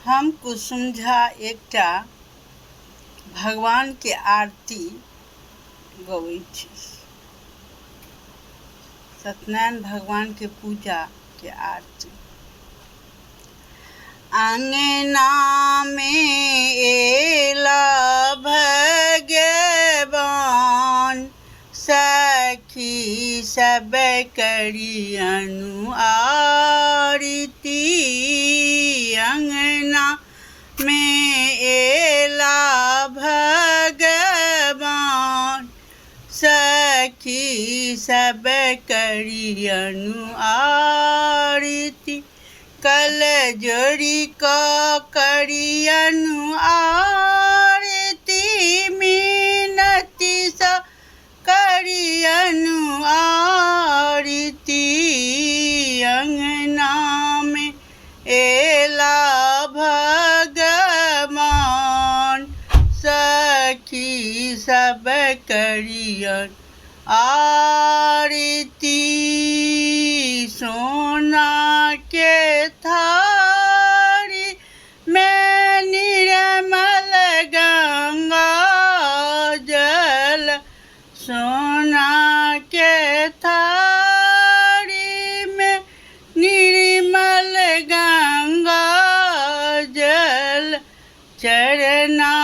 हम कुसुम झा एकटा भगवान के आरती गबैत छी। सत्यनारायण भगवान के पूजा के आरती। अंगना में एला भगवान, सखी सब करी आरती। अंगना में एला भगवान, सखी सब करी आरती। कल जोड़ी को करी आरती, मीनती सा करी आरती। अंगना में एला भगवान, सखी सब करी आरती। सोना के थारी में निर्मल गंगा जल, सोना के थारी में निर्मल गंगा जल। चरना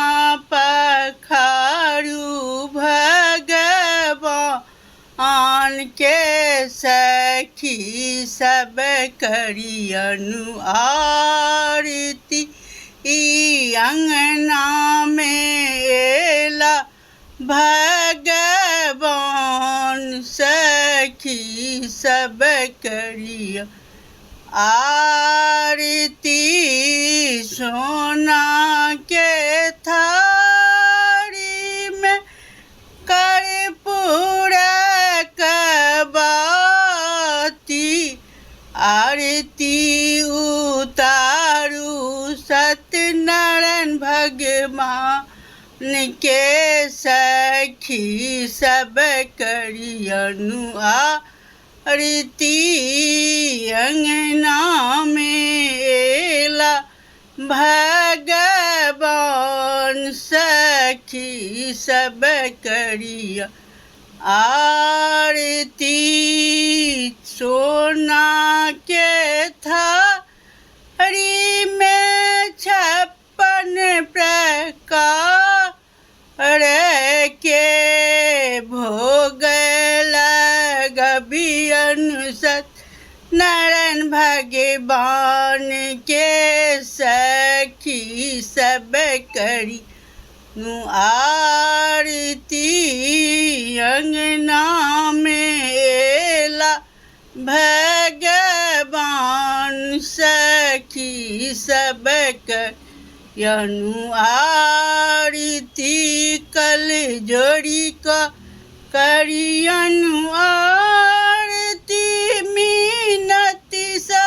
पखारू भगवान के, सखी सब करी आरती। अंगना में एला भगवान, सखी सब करी आरती। सोना के थारी में कर्पूर बाती, आरती उतारू सत्यनारायण भगवान के, सखी सब करी आरती। अंगना में एला भगवान, सखी सब करी आरती। सोना के थारी में 56 प्रकार के भोग लगबियन सत्यनारायण भगवान के, सखी सब करी आरती। अंगना में एला भगवान, सखी सब करी आरती। कल जोड़ी को करी आरती, मीनती सा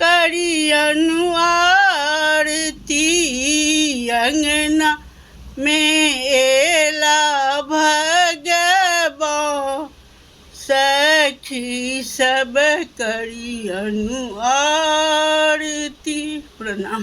करी आरती। अंगना में एला भगवान, सखी सब करी आरती। प्रणाम।